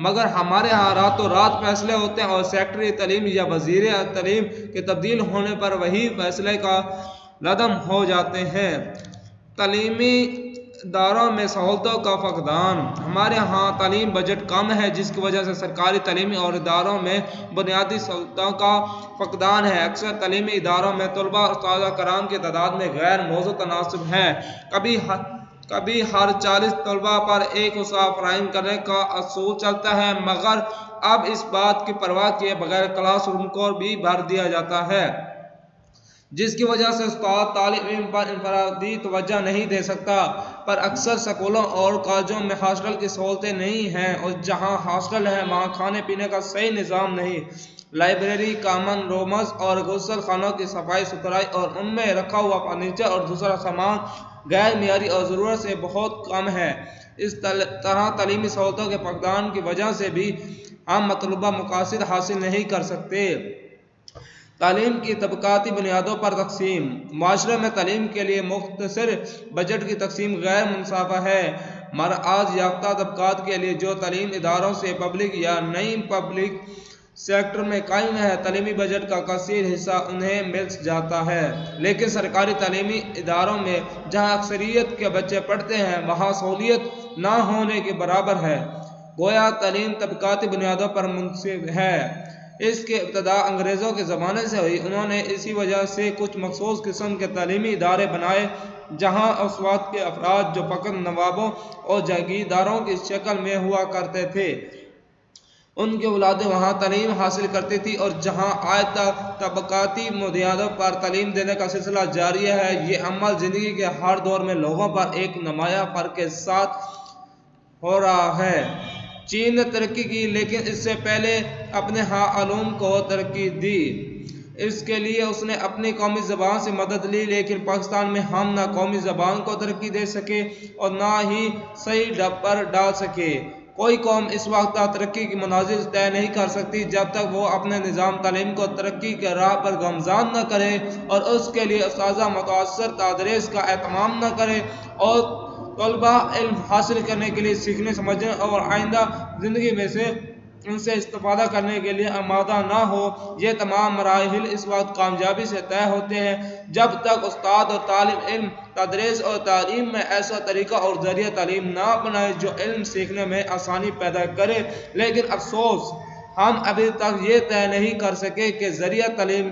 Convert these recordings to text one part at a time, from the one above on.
مگر ہمارے ہاں راتوں رات فیصلے ہوتے ہیں اور سیکٹری تعلیم یا وزیر تعلیم کے تبدیل ہونے پر وہی فیصلے کا لدم ہو جاتے ہیں۔ تعلیمی اداروں میں سہولتوں کا فقدان۔ ہمارے ہاں تعلیم بجٹ کم ہے، جس کی وجہ سے سرکاری تعلیمی اور اداروں میں بنیادی سہولتوں کا فقدان ہے۔ اکثر تعلیمی اداروں میں طلباء اور اساتذہ کرام کی تعداد میں غیر موزوں تناسب ہے۔ کبھی ہر 40 طلباء پر ایک استاد فراہم کرنے کا اصول چلتا ہے، مگر اب اس بات کی پرواہ کیے بغیر کلاس روم کو بھی بھر دیا جاتا ہے، جس کی وجہ سے استاد طالب علم پر انفرادی توجہ نہیں دے سکتا۔ پر اکثر سکولوں اور کالجوں میں ہاسٹل کی سہولتیں نہیں ہیں، اور جہاں ہاسٹل ہے وہاں کھانے پینے کا صحیح نظام نہیں۔ لائبریری، کامن رومز اور غسل خانوں کی صفائی ستھرائی اور ان میں رکھا ہوا فرنیچر اور دوسرا سامان غیر معیاری اور ضرورت سے بہت کم ہے۔ اس طرح تعلیمی سہولتوں کے فقدان کی وجہ سے بھی ہم مطلوبہ مقاصد حاصل نہیں کر سکتے۔ تعلیم کی طبقاتی بنیادوں پر تقسیم۔ معاشرے میں تعلیم کے لیے مختصر بجٹ کی تقسیم غیر منصفانہ ہے۔ مراعات یافتہ طبقات کے لیے جو تعلیمی اداروں سے پبلک یا نیم پبلک سیکٹر میں قائم ہے، تعلیمی بجٹ کا کثیر حصہ انہیں مل جاتا ہے، لیکن سرکاری تعلیمی اداروں میں جہاں اکثریت کے بچے پڑھتے ہیں وہاں سہولت نہ ہونے کے برابر ہے۔ گویا تعلیم طبقاتی بنیادوں پر منحصر ہے۔ اس کی ابتدا انگریزوں کے زمانے سے ہوئی۔ انہوں نے اسی وجہ سے کچھ مخصوص قسم کے تعلیمی ادارے بنائے جہاں اوساط کے افراد جو فقط نوابوں اور جاگیرداروں کی شکل میں ہوا کرتے تھے، ان کی اولادیں وہاں تعلیم حاصل کرتی تھی، اور جہاں آج تک طبقاتی بنیادوں پر تعلیم دینے کا سلسلہ جاری ہے، یہ عمل زندگی کے ہر دور میں لوگوں پر ایک نمایاں فرق کے ساتھ ہو رہا ہے۔ چین نے ترقی کی، لیکن اس سے پہلے اپنے ہاں علوم کو ترقی دی۔ اس کے لیے اس نے اپنی قومی زبان سے مدد لی، لیکن پاکستان میں ہم نہ قومی زبان کو ترقی دے سکے اور نہ ہی صحیح پر ڈال سکے۔ کوئی قوم اس وقت تک ترقی کی منازل طے نہیں کر سکتی جب تک وہ اپنے نظام تعلیم کو ترقی کے راہ پر گامزن نہ کرے اور اس کے لیے اساتذہ متاثر تدریس کا اہتمام نہ کرے اور طلباء علم حاصل کرنے کے لیے سیکھنے، سمجھنے اور آئندہ زندگی میں ان سے استفادہ کرنے کے لیے آمادہ نہ ہو۔ یہ تمام مراحل اس وقت کامیابی سے طے ہوتے ہیں جب تک استاد اور طالب علم تدریس اور تعلیم میں ایسا طریقہ اور ذریعہ تعلیم نہ اپنائے جو علم سیکھنے میں آسانی پیدا کرے۔ لیکن افسوس، ہم ابھی تک یہ طے نہیں کر سکے کہ ذریعہ تعلیم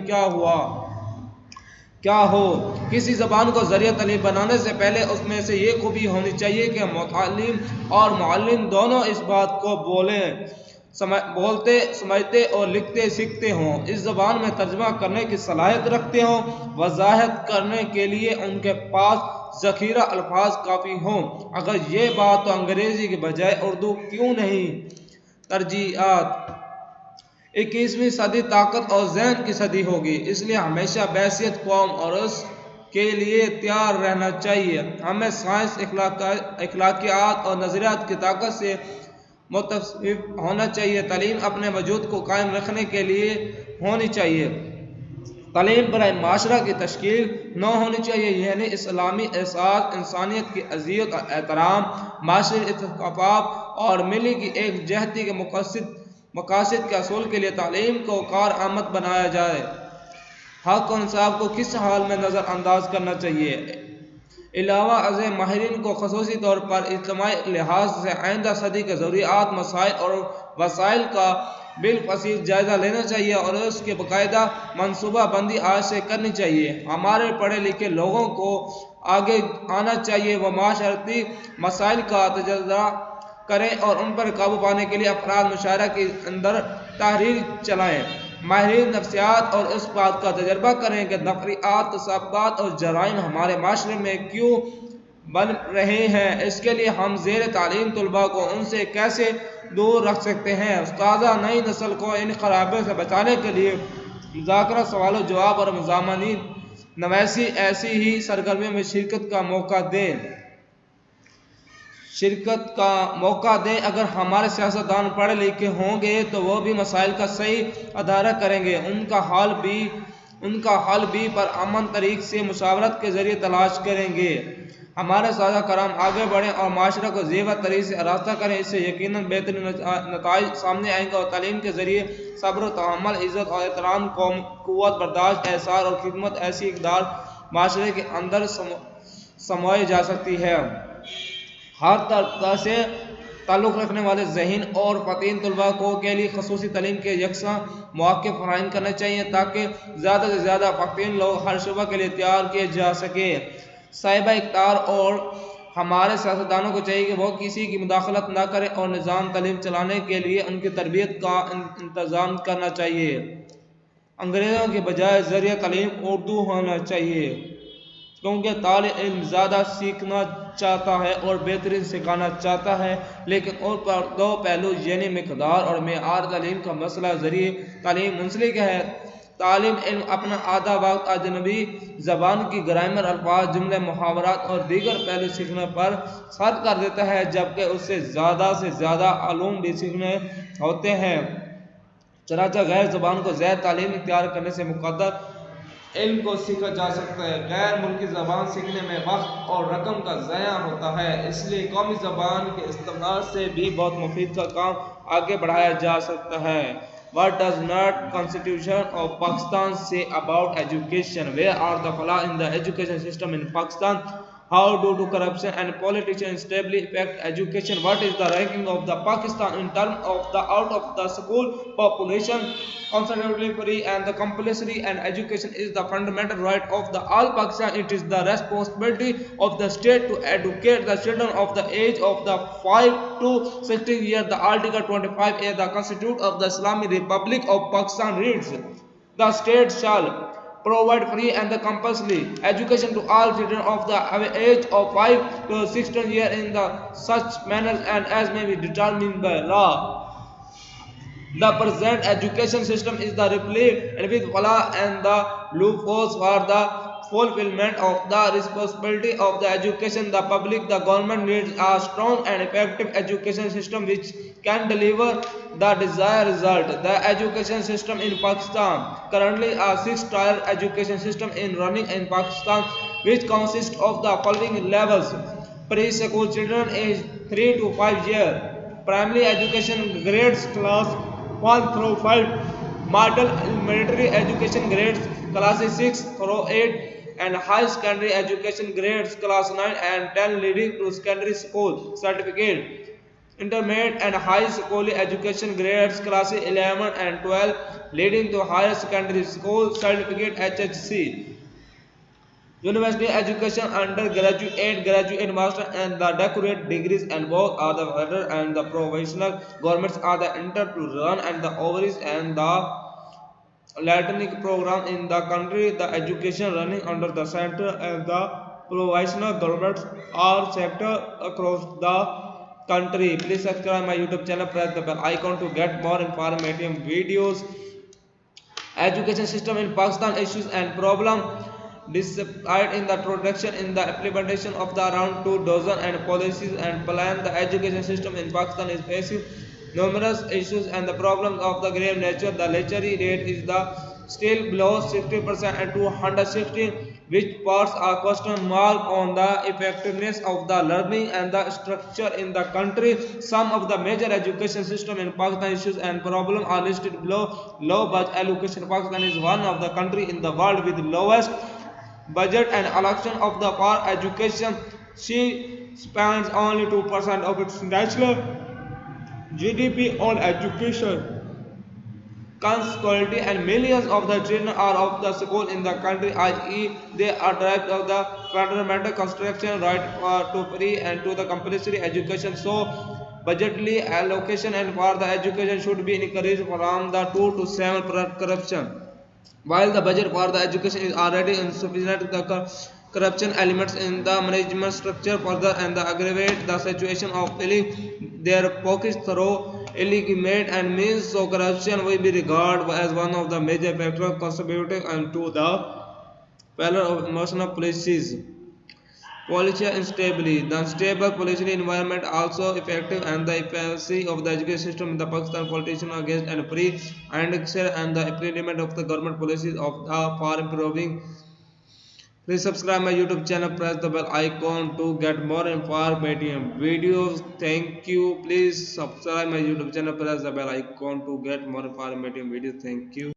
کیا ہو۔ کسی زبان کو ذریعہ تعلیم بنانے سے پہلے اس میں سے یہ خوبی ہونی چاہیے کہ متعلم اور معلم دونوں اس بات کو بولتے، سمجھتے اور لکھتے سیکھتے ہوں، اس زبان میں ترجمہ کرنے کی صلاحیت رکھتے ہوں، وضاحت کرنے کے لیے ان کے پاس ذخیرہ الفاظ کافی ہوں۔ اگر یہ بات تو انگریزی کے بجائے اردو کیوں نہیں؟ ترجیحات۔ 21ویں صدی طاقت اور ذہن کی صدی ہوگی، اس لیے ہمیشہ بحیثیت قوم اور اس کے لیے تیار رہنا چاہیے۔ ہمیں سائنس، اخلاقیات اور نظریات کی طاقت سے متصف ہونا چاہیے۔ تعلیم اپنے وجود کو قائم رکھنے کے لیے ہونی چاہیے۔ تعلیم برائے معاشرہ کی تشکیل نہ ہونی چاہیے، یعنی اسلامی احساس، انسانیت کی عزت اور احترام، معاشرتی اتفاق اور ملی کی ایک جہتی کے مقاصد کے حصول کے لیے تعلیم کو کارآمد بنایا جائے۔ حق و انصاف کو کس حال میں نظر انداز کرنا چاہیے؟ علاوہ ازیں ماہرین کو خصوصی طور پر اجتماعی لحاظ سے آئندہ صدی کے ضروریات، مسائل اور وسائل کا بالتفصیل جائزہ لینا چاہیے اور اس کی باقاعدہ منصوبہ بندی آج سے کرنی چاہیے۔ ہمارے پڑھے لکھے لوگوں کو آگے آنا چاہیے، وہ معاشرتی مسائل کا تجزیہ کریں اور ان پر قابو پانے کے لیے افراد مشاعرہ کے اندر تحریک چلائیں۔ ماہرین نفسیات اور اس بات کا تجربہ کریں کہ نفریات، تصادمات اور جرائم ہمارے معاشرے میں کیوں بن رہے ہیں۔ اس کے لیے ہم زیر تعلیم طلباء کو ان سے کیسے دور رکھ سکتے ہیں؟ اساتذہ نئی نسل کو ان خرابیوں سے بچانے کے لیے مذاکرہ، سوال و جواب اور مضامین نویسی ایسی ہی سرگرمیوں میں شرکت کا موقع دیں۔ اگر ہمارے سیاستدان پڑھے لکھے ہوں گے تو وہ بھی مسائل کا صحیح ادارہ کریں گے، ان کا حل بھی ان کا حل بھی پرامن طریق سے مشاورت کے ذریعے تلاش کریں گے۔ ہمارے سادہ کرام آگے بڑھیں اور معاشرہ کو زیور طریق سے آراستہ کریں، اس سے یقیناً بہترین نتائج سامنے آئیں گے اور تعلیم کے ذریعے صبر و تحمل، عزت اور احترام، قوت برداشت، احسان اور خدمت ایسی اقدار معاشرے کے اندر سموئی جا سکتی ہے۔ ہر طبقہ سے تعلق رکھنے والے ذہین اور فطین طلباء کو کے لیے خصوصی تعلیم کے یکساں مواقع فراہم کرنے چاہیے تاکہ زیادہ سے زیادہ فطین لوگ ہر شعبہ کے لیے تیار کیے جا سکیں۔ صاحبہ اختیار اور ہمارے سیاستدانوں کو چاہیے کہ وہ کسی کی مداخلت نہ کریں اور نظام تعلیم چلانے کے لیے ان کی تربیت کا انتظام کرنا چاہیے۔ انگریزوں کے بجائے ذریعہ تعلیم اردو ہونا چاہیے، کیونکہ طالب علم زیادہ سیکھنا چاہتا ہے اور بہترین سکھانا چاہتا ہے، لیکن ان پر دو پہلو یعنی مقدار اور معیار تعلیم کا مسئلہ ذریعہ تعلیم منسلک ہے۔ طالب علم اپنا آدھا وقت اجنبی زبان کی گرامر، الفاظ، جملے، محاورات اور دیگر پہلو سیکھنے پر صرف کر دیتا ہے، جبکہ اس سے زیادہ علوم بھی سیکھنے ہوتے ہیں۔ چنانچہ غیر زبان کو زیر تعلیم اختیار کرنے سے مقدر علم کو سیکھا جا سکتا ہے۔ غیر ملکی زبان سیکھنے میں وقت اور رقم کا ضیاع ہوتا ہے، اس لیے قومی زبان کے استعمال سے بھی بہت مفید کا کام آگے بڑھایا جا سکتا ہے۔ What does not Constitution of Pakistan say about education? Where are the flaws in the education system in Pakistan? How do corruption and politicians instably affect education? What is the ranking of the Pakistan in terms of the out of the school population? Constitutionally free and the compulsory and education is the fundamental right of the all Pakistan. It is the responsibility of the state to educate the children of the age of the 5 to 16 years. The Article 25A the Constitution of the Islamic Republic of Pakistan reads, the state shall provide free and compulsory education to all children of the age of 5 to 16 years in the such manner and as may be determined by law. The present education system is the replete with flaws and the loopholes for the fulfillment of the responsibility of the education. The public, the government needs a strong and effective education system which can deliver the desired result. The education system in Pakistan currently a 6-tier education system in running in Pakistan, which consists of the following levels: pre-school children aged 3 to 5 years, primary education grades class 1 through 5, model military education grades classes 6 through 8, and high secondary education grades class 9 and 10 leading to secondary school certificate, intermediate and high school education grades classes 11 and 12 leading to higher secondary school certificate HHC, university education, undergraduate, graduate, master and the doctorate degrees, and both are the federal and the provincial governments are the enter to run and the overseas and the Latinic program in the country. The education running under the center and the provincial governments are sector across the country. Please subscribe my YouTube channel, press the bell icon to get more informative videos. Education system in Pakistan issues and problem. Despite in the introduction in the implementation of the around 2 dozen and policies and plans, the education system in Pakistan is facing numerous issues and the problems of the grave nature. The literacy rate is the still below 60% and 260, which puts a question mark on the effectiveness of the learning and the structure in the country. Some of the major education system in Pakistan issues and problems are listed below. Low budget allocation. Pakistan is one of the country in the world with lowest budget and allocation of the for education. She spends only 2% of its national GDP on education. Consequently, and millions of the children are of the school in the country, i.e. they are deprived of the fundamental construction right to free and to the compulsory education. So, budgetary allocation and for the education should be encouraged from the 2 to 7% corruption. While the budget for the education is already insufficient, the corruption elements in the management structure further and aggravate the situation of filling their pockets through illegitimate and means. So corruption will be regarded as one of the major factors contributing to the failure of national policies. Policy instability. The unstable policy environment also effective and the efficiency of the education system in the Pakistan politician against and free and the implement of the government policies of the for improving. Please subscribe my YouTube channel, press the bell icon to get more informative videos. Thank you. Please subscribe my YouTube channel, press the bell icon to get more informative videos. Thank you.